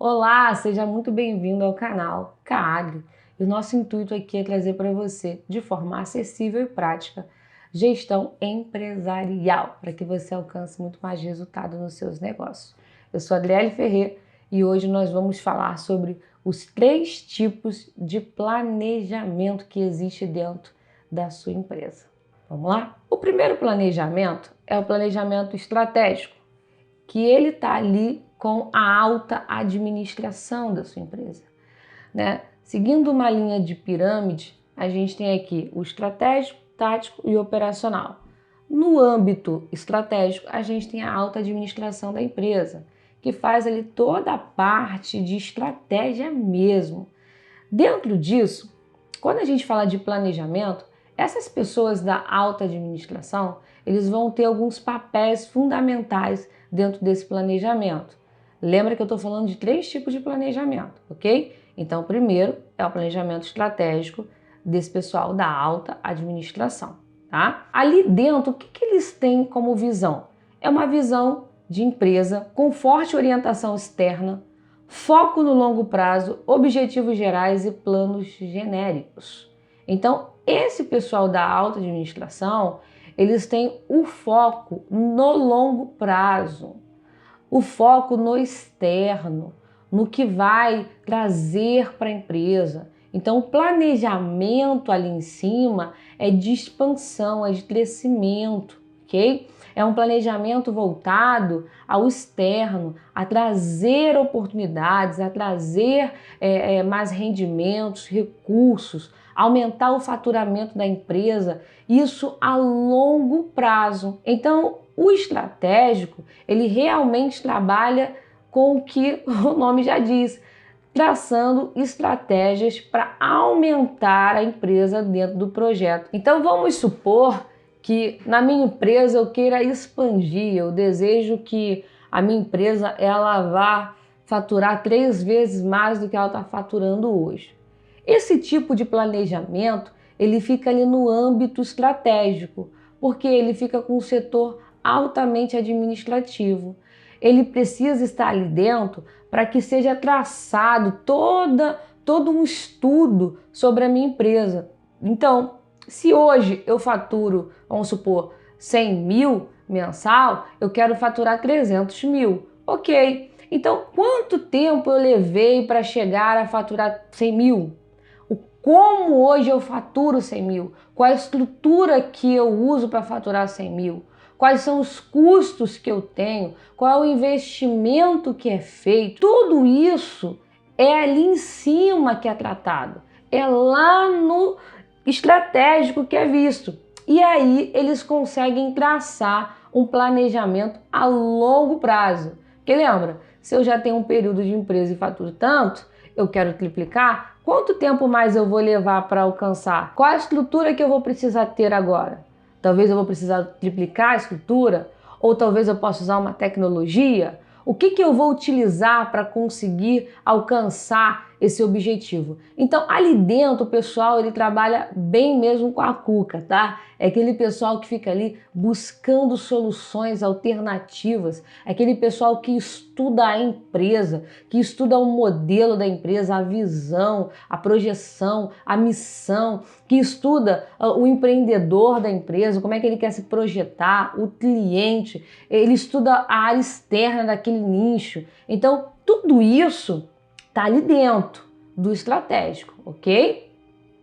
Olá, seja muito bem-vindo ao canal CAAGRI. E o nosso intuito aqui é trazer para você, de forma acessível e prática, gestão empresarial, para que você alcance muito mais resultado nos seus negócios. Eu sou a Adriele Ferreira e hoje nós vamos falar sobre os 3 tipos de planejamento que existe dentro da sua empresa. Vamos lá? O primeiro planejamento é o planejamento estratégico, que ele está ali com a alta administração da sua empresa, né? Seguindo uma linha de pirâmide, a gente tem aqui o estratégico, tático e operacional. No âmbito estratégico, a gente tem a alta administração da empresa, que faz ali toda a parte de estratégia mesmo. Dentro disso, quando a gente fala de planejamento, essas pessoas da alta administração, eles vão ter alguns papéis fundamentais dentro desse planejamento. Lembra que eu estou falando de 3 tipos de planejamento, ok? Então, o primeiro é o planejamento estratégico desse pessoal da alta administração, tá? Ali dentro, o que eles têm como visão? É uma visão de empresa com forte orientação externa, foco no longo prazo, objetivos gerais e planos genéricos. Então, esse pessoal da alta administração, eles têm o foco no longo prazo, o foco no externo, no que vai trazer para a empresa. Então, o planejamento ali em cima é de expansão, é de crescimento, ok? É um planejamento voltado ao externo, a trazer oportunidades, a trazer mais rendimentos, recursos, aumentar o faturamento da empresa, isso a longo prazo. Então, o estratégico, ele realmente trabalha com o que o nome já diz, traçando estratégias para aumentar a empresa dentro do projeto. Então vamos supor que na minha empresa eu queira expandir, eu desejo que a minha empresa ela vá faturar 3 vezes mais do que ela está faturando hoje. Esse tipo de planejamento, ele fica ali no âmbito estratégico, porque ele fica com o setor altamente administrativo. Ele precisa estar ali dentro para que seja traçado todo um estudo sobre a minha empresa. Então, se hoje eu faturo, vamos supor, 100 mil mensal, eu quero faturar 300 mil. Ok, então quanto tempo eu levei para chegar a faturar 100 mil? Como hoje eu faturo 100 mil? Qual a estrutura que eu uso para faturar 100 mil? Quais são os custos que eu tenho? Qual é o investimento que é feito? Tudo isso é ali em cima que é tratado. É lá no estratégico que é visto. E aí eles conseguem traçar um planejamento a longo prazo. Porque lembra, se eu já tenho um período de empresa e faturo tanto, eu quero triplicar, quanto tempo mais eu vou levar para alcançar? Qual a estrutura que eu vou precisar ter agora? Talvez eu vou precisar triplicar a estrutura, ou talvez eu possa usar uma tecnologia. O que eu vou utilizar para conseguir alcançar esse objetivo? Então, ali dentro, o pessoal ele trabalha bem mesmo com a cuca, tá? É aquele pessoal que fica ali buscando soluções alternativas, é aquele pessoal que estuda a empresa, que estuda o modelo da empresa, a visão, a projeção, a missão, que estuda o empreendedor da empresa, como é que ele quer se projetar, o cliente, ele estuda a área externa daquele nicho. Então, tudo isso está ali dentro do estratégico, ok?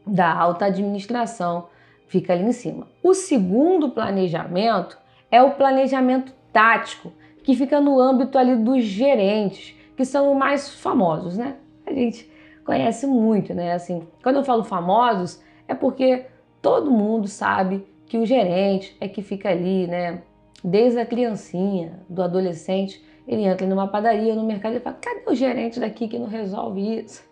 Da alta administração, fica ali em cima. O segundo planejamento é o planejamento tático, que fica no âmbito ali dos gerentes, que são os mais famosos, né? A gente conhece muito, né? Assim, quando eu falo famosos, é porque todo mundo sabe que o gerente é que fica ali, né? Desde a criancinha, do adolescente, ele entra numa padaria, no mercado e fala: cadê o gerente daqui que não resolve isso?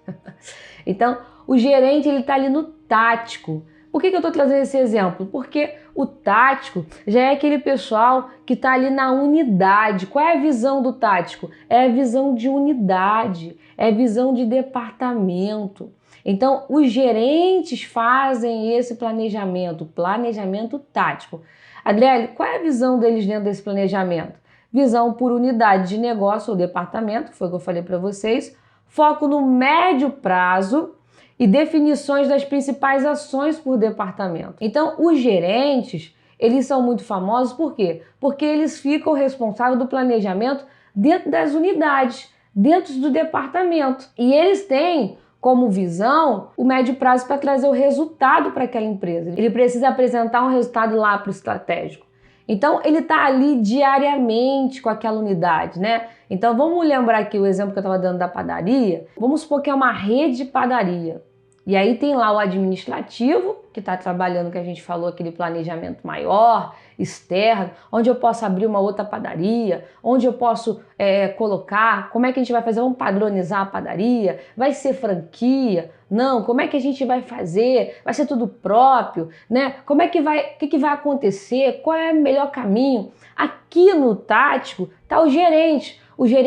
Então, o gerente ele está ali no tático. Por que eu estou trazendo esse exemplo? Porque o tático já é aquele pessoal que está ali na unidade. Qual é a visão do tático? É a visão de unidade, é a visão de departamento. Então, os gerentes fazem esse planejamento tático. Adriele, qual é a visão deles dentro desse planejamento? visão por unidade de negócio ou departamento, que foi o que eu falei para vocês, foco no médio prazo e definições das principais ações por departamento. Então, os gerentes, eles são muito famosos por quê? Porque eles ficam responsáveis do planejamento dentro das unidades, dentro do departamento. E eles têm como visão o médio prazo para trazer o resultado para aquela empresa. Ele precisa apresentar um resultado lá para o estratégico. Então, ele está ali diariamente com aquela unidade, né? Então, vamos lembrar aqui o exemplo que eu estava dando da padaria. Vamos supor que é uma rede de padaria. E aí tem lá o administrativo, que está trabalhando, que a gente falou, aquele planejamento maior, externo, onde eu posso abrir uma outra padaria, onde eu posso colocar, como é que a gente vai fazer, vamos padronizar a padaria, vai ser franquia, não, como é que a gente vai fazer, vai ser tudo próprio, né? Como é que vai, o que vai acontecer, qual é o melhor caminho? Aqui no tático está o gerente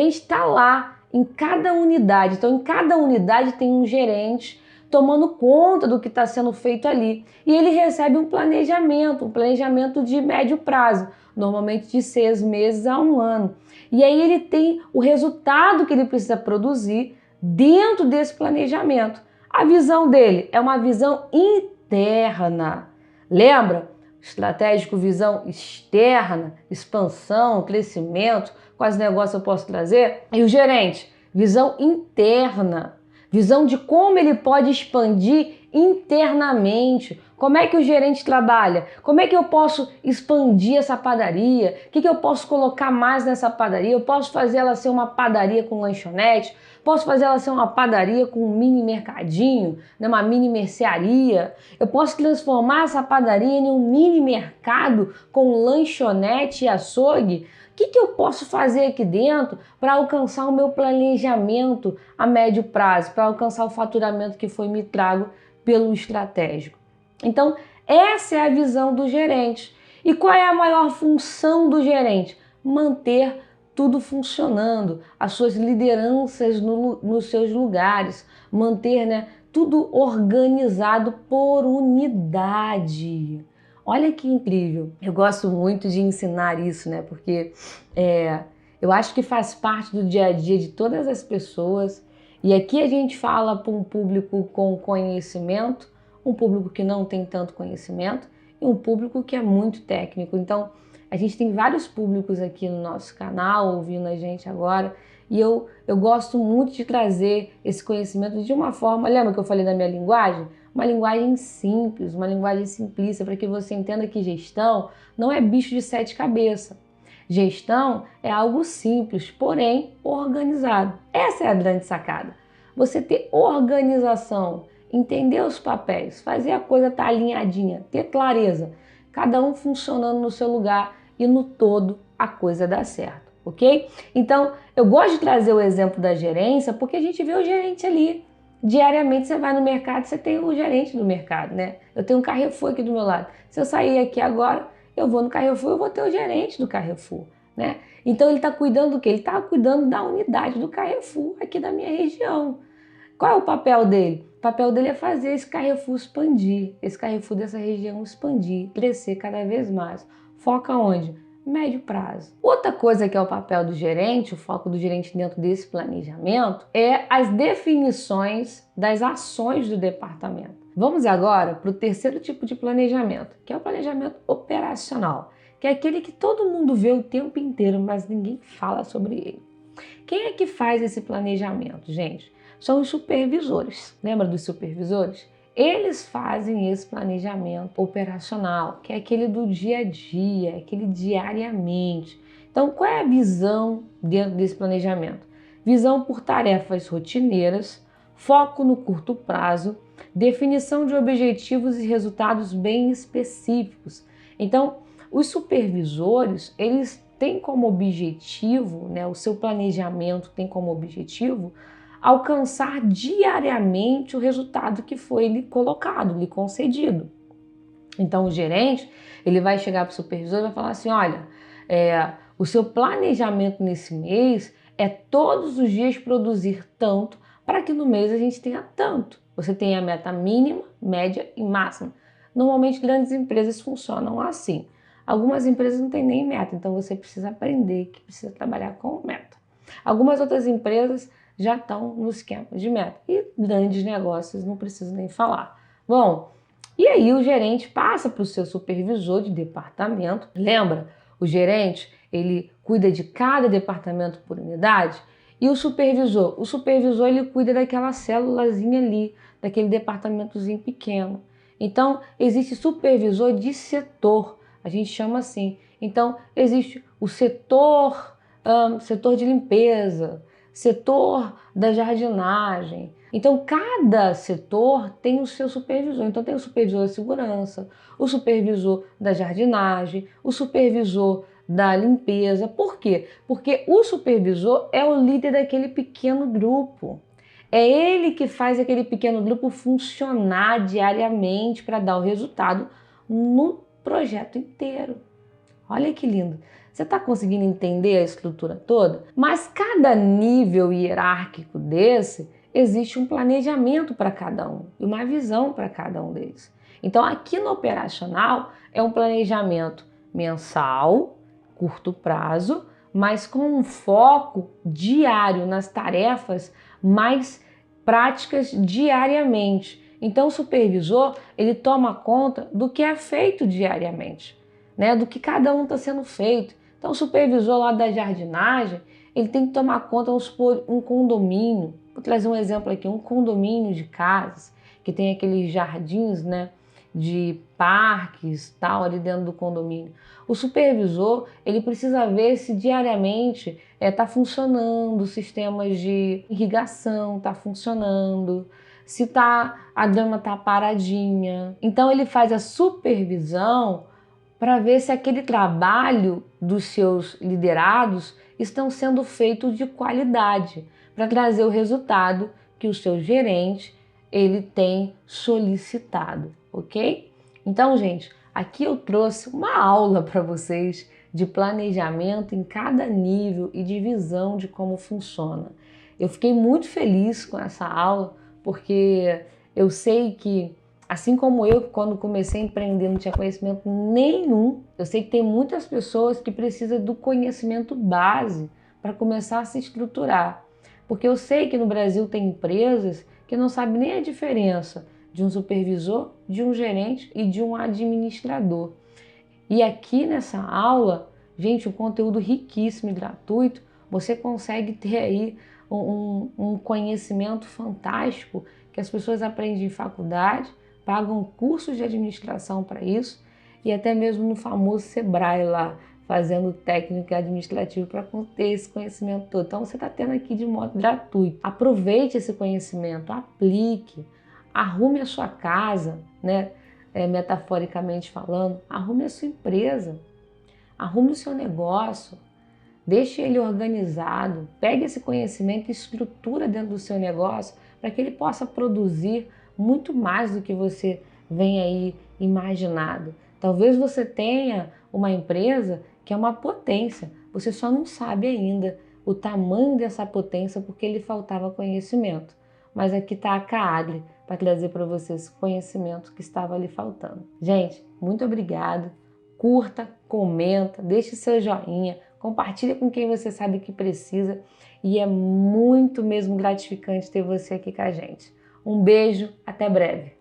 está lá em cada unidade, então em cada unidade tem um gerente tomando conta do que está sendo feito ali. E ele recebe um planejamento de médio prazo, normalmente de 6 meses a 1 ano. E aí ele tem o resultado que ele precisa produzir dentro desse planejamento. A visão dele é uma visão interna. Lembra? Estratégico, visão externa, expansão, crescimento, quais negócios eu posso trazer? E o gerente, visão interna. Visão de como ele pode expandir internamente. Como é que o gerente trabalha? Como é que eu posso expandir essa padaria? O que eu posso colocar mais nessa padaria? Eu posso fazer ela ser uma padaria com lanchonete? Posso fazer ela ser uma padaria com um mini mercadinho, né? Uma mini mercearia? Eu posso transformar essa padaria em um mini mercado com lanchonete e açougue? O que eu posso fazer aqui dentro para alcançar o meu planejamento a médio prazo, para alcançar o faturamento que foi me trago pelo estratégico? Então, essa é a visão do gerente. E qual é a maior função do gerente? Manter tudo funcionando, as suas lideranças nos seus lugares, manter, né, tudo organizado por unidade. Olha que incrível. Eu gosto muito de ensinar isso, né? Porque eu acho que faz parte do dia a dia de todas as pessoas. E aqui a gente fala para um público com conhecimento, um público que não tem tanto conhecimento e um público que é muito técnico. Então, a gente tem vários públicos aqui no nosso canal ouvindo a gente agora. E eu gosto muito de trazer esse conhecimento de uma forma... Lembra que eu falei da minha linguagem? Uma linguagem simples, uma linguagem simplista, para que você entenda que gestão não é bicho de 7 cabeças. Gestão é algo simples, porém organizado. Essa é a grande sacada. Você ter organização, entender os papéis, fazer a coisa estar alinhadinha, ter clareza, cada um funcionando no seu lugar e no todo a coisa dá certo, ok? Então, eu gosto de trazer o exemplo da gerência porque a gente vê o gerente ali. Diariamente você vai no mercado, você tem o gerente do mercado, né? Eu tenho um Carrefour aqui do meu lado. Se eu sair aqui agora, eu vou no Carrefour, eu vou ter o gerente do Carrefour, né? Então ele está cuidando do quê? Ele está cuidando da unidade do Carrefour aqui da minha região. Qual é o papel dele? O papel dele é fazer esse Carrefour expandir, esse Carrefour dessa região expandir, crescer cada vez mais. Foca onde? Médio prazo. Outra coisa que é o papel do gerente, o foco do gerente dentro desse planejamento, é as definições das ações do departamento. Vamos agora para o terceiro tipo de planejamento, que é o planejamento operacional, que é aquele que todo mundo vê o tempo inteiro, mas ninguém fala sobre ele. Quem é que faz esse planejamento, gente? São os supervisores. Lembra dos supervisores? Eles fazem esse planejamento operacional, que é aquele do dia a dia, aquele diariamente. Então, qual é a visão dentro desse planejamento? Visão por tarefas rotineiras, foco no curto prazo, definição de objetivos e resultados bem específicos. Então, os supervisores, eles têm como objetivo, né, o seu planejamento tem como objetivo alcançar diariamente o resultado que foi lhe colocado, lhe concedido. Então o gerente, ele vai chegar para o supervisor e vai falar assim, olha, o seu planejamento nesse mês é todos os dias produzir tanto para que no mês a gente tenha tanto. Você tem a meta mínima, média e máxima. Normalmente grandes empresas funcionam assim. Algumas empresas não têm nem meta, então você precisa aprender que precisa trabalhar com meta. Algumas outras empresas já estão no esquema de meta e grandes negócios não preciso nem falar. Bom, e aí o gerente passa para o seu supervisor de departamento. Lembra? O gerente, ele cuida de cada departamento por unidade e o supervisor ele cuida daquela célulazinha ali, daquele departamentozinho pequeno. Então, existe supervisor de setor, a gente chama assim. Então, existe o setor de limpeza, setor da jardinagem. Então, cada setor tem o seu supervisor. Então, tem o supervisor da segurança, o supervisor da jardinagem, o supervisor da limpeza. Por quê? Porque o supervisor é o líder daquele pequeno grupo. É ele que faz aquele pequeno grupo funcionar diariamente para dar o resultado no projeto inteiro. Olha que lindo! Você está conseguindo entender a estrutura toda? Mas cada nível hierárquico desse, existe um planejamento para cada um e uma visão para cada um deles. Então, aqui no operacional, é um planejamento mensal, curto prazo, mas com um foco diário nas tarefas mais práticas diariamente. Então, o supervisor, ele toma conta do que é feito diariamente, né? Do que cada um está sendo feito. Então, o supervisor lá da jardinagem, ele tem que tomar conta, vamos supor, um condomínio. Vou trazer um exemplo aqui, um condomínio de casas, que tem aqueles jardins, né, de parques, tal, ali dentro do condomínio. O supervisor, ele precisa ver se diariamente está funcionando, os sistemas de irrigação está funcionando, se a grama está paradinha. Então, ele faz a supervisão para ver se aquele trabalho dos seus liderados estão sendo feitos de qualidade, para trazer o resultado que o seu gerente ele tem solicitado, ok? Então, gente, aqui eu trouxe uma aula para vocês de planejamento em cada nível e de visão de como funciona. Eu fiquei muito feliz com essa aula, porque eu sei que assim como eu, quando comecei a empreender, não tinha conhecimento nenhum. Eu sei que tem muitas pessoas que precisam do conhecimento base para começar a se estruturar. Porque eu sei que no Brasil tem empresas que não sabem nem a diferença de um supervisor, de um gerente e de um administrador. E aqui nessa aula, gente, um conteúdo riquíssimo e gratuito, você consegue ter aí um conhecimento fantástico que as pessoas aprendem em faculdade, pagam cursos de administração para isso e até mesmo no famoso Sebrae lá, fazendo técnico administrativo para ter esse conhecimento todo. Então você está tendo aqui de modo gratuito. Aproveite esse conhecimento, aplique, arrume a sua casa, né? Metaforicamente falando, arrume a sua empresa, arrume o seu negócio, deixe ele organizado, pegue esse conhecimento e estrutura dentro do seu negócio para que ele possa produzir muito mais do que você vem aí imaginado. Talvez você tenha uma empresa que é uma potência, você só não sabe ainda o tamanho dessa potência porque lhe faltava conhecimento. Mas aqui está a Caadle para trazer para você esse conhecimento que estava lhe faltando. Gente, muito obrigado. Curta, comenta, deixe seu joinha, compartilhe com quem você sabe que precisa e é muito mesmo gratificante ter você aqui com a gente. Um beijo, até breve!